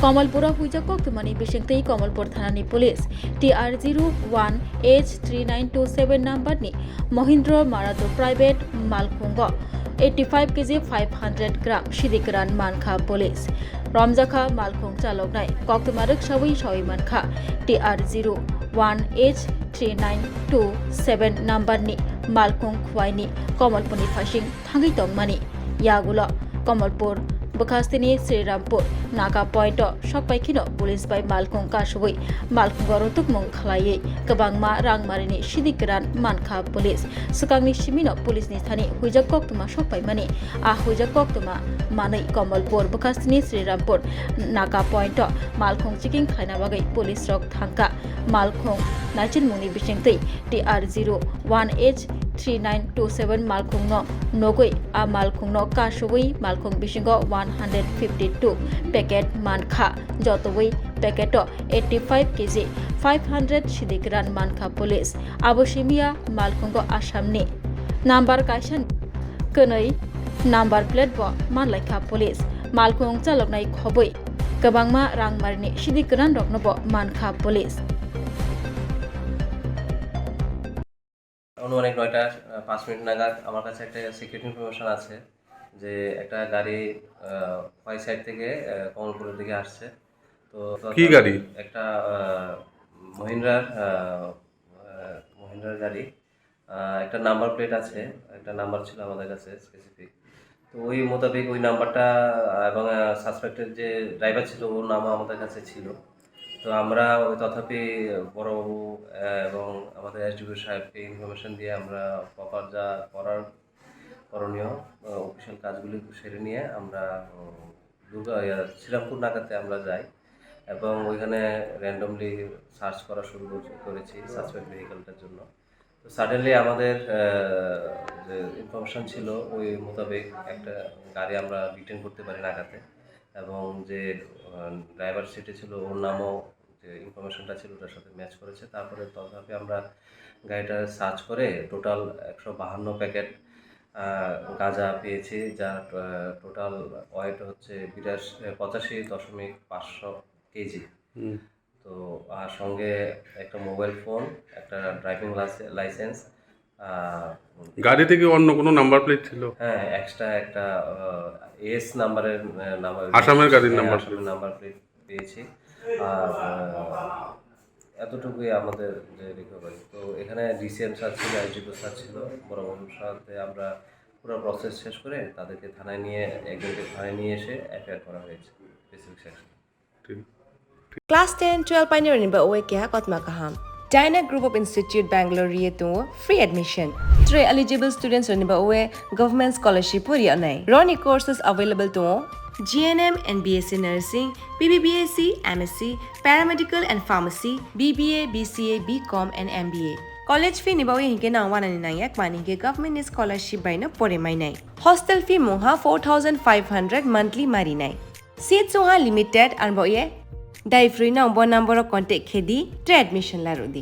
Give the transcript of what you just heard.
কমলপুরা হুইজা কক্তমানি বিশেংতৈ কমলপুর থানানি পুলিশ TR01H3927 নাম্বারনি মহিন্দ্র মারাতো প্রাইভেট মালখুঙ্গ 85 কেজি 500 গ্রাম সিদিকরান মানখা পুলিশ রমজাখা মালখুং চালকনাই কক্তমারক সাবই সাবই মানখা TR01H3927 নাম্বারনি মালখুং খুয়াইনি কমলপুরনি ফাইসিং থাঙ্গি তংমানি ইয়াগুলো কমলপুর বখাস্তিনি শ্রীরামপুর নাকা পয়েন্ट सकपाइखिनो पुलिस बाय मालखुं कासुबै मालखुं गरतुक मुं खलायै गोबांमा रांमारिनि सिदिगरान मानखा पुलिस सुकांनि सिमिनो पुलिसनि थानि हुइजाक कक्तमा सकपाइमानि आ हुइजाक कक्तमा मानै कमलपुर बखास्तिनि श्रीरामपुर नाका पॉइंट मालखुं चेकिं खायना बागै पुलिस रक थांका मालखुं नाचिन मुंनि बिसेंतै TR01H3927 मालखुं नगै आ मालखुं कासुबै मालखुं बिसिंगो 152 पैकेट मानखा जतवै पैकेट 85 केजी 500 सिदिगरान मानखा पुलिस आबोसिमिया मालखुंगो आसामनि नाम्बार काइसान कनै नाम्बार प्लेट ब मानलाइखा पुलिस मालखुं चालकनाय खबै गोबांमा रांमारिनि सिदिगरान रकनब मानखा पुलिस অনুমানিক 9:05 নাগাদ আমার কাছে একটা সিক্রেট ইনফরমেশন আছে যে একটা গাড়ি ওয়াই সাইড থেকে কমলপুরের দিকে আসছে। তো কি গাড়ি? একটা মহিন্দ্রার গাড়ি, একটা নাম্বার প্লেট আছে, একটা নাম্বার ছিল আমাদের কাছে স্পেসিফিক। তো ওই মোতাবেক ওই নাম্বারটা এবং সাসপেক্টেড যে ড্রাইভার ছিল ওর নামও আমাদের কাছে ছিল। তো আমরা ওই তথাপি বড়বাবু এবং আমাদের এসডিপিও সাহেবকে ইনফরমেশন দিয়ে আমরা প্রপার যা করণীয় অফিসিয়াল কাজগুলি সেরে নিয়ে আমরা শ্রীরামপুর নাকাতে আমরা যাই এবং ওইখানে র্যান্ডমলি সার্চ করা শুরু করেছি সাসপেক্ট ভেহিকেলটার জন্য। তো সাডেনলি আমাদের যে ইনফরমেশন ছিল ওই মোতাবেক একটা গাড়ি আমরা ডিটেন করতে পারি নাকাতে এবং যে ড্রাইভার সিটে ছিল ওর নামও যে ইনফরমেশনটা ছিল ওটার সাথে ম্যাচ করেছে। তারপরে তথাপি আমরা গাড়িটা সার্চ করে টোটাল 152 প্যাকেট গাঁজা পেয়েছি, যার টোটাল ওয়েট হচ্ছে 85.5 কেজি। তো আর সঙ্গে একটা মোবাইল ফোন, একটা ড্রাইভিং লাইসেন্স। গাড়ি থেকে অন্য কোনো নাম্বার প্লেট ছিল? হ্যাঁ, এক্সট্রা একটা এস নাম্বারের আসামের গাড়ির নাম্বার প্লেট পেয়েছি। আর এতটুকুই আমাদের যে রিকভারি। তো এখানে ডিসিএম স্যার ছিল, আইজিপি স্যার ছিল, বড়বাবুর সাথে আমরা পুরো প্রসেস শেষ করে তাদেরকে থানায় নিয়ে একজনকে থানায় নিয়ে এসে এফআইআর করা হয়েছে specific section. Class 10-12 pioneer ba oe kya kotma kaham Dyna Group of Institute Bangalore to free admission. 3 eligible students ba oe government scholarship puri anai. Roni courses available to GNM and BSc Nursing, BBBSc, MSc, Paramedical and Pharmacy, BBA, BCA, BCom and MBA. College fee ni ba oe hinke na 199 mani ke government scholarship by na pore mai nai. Hostel fee moha 4500 monthly mari nai. Seats oha limited and ba oe Dai free na number contact khedi admission la rodi.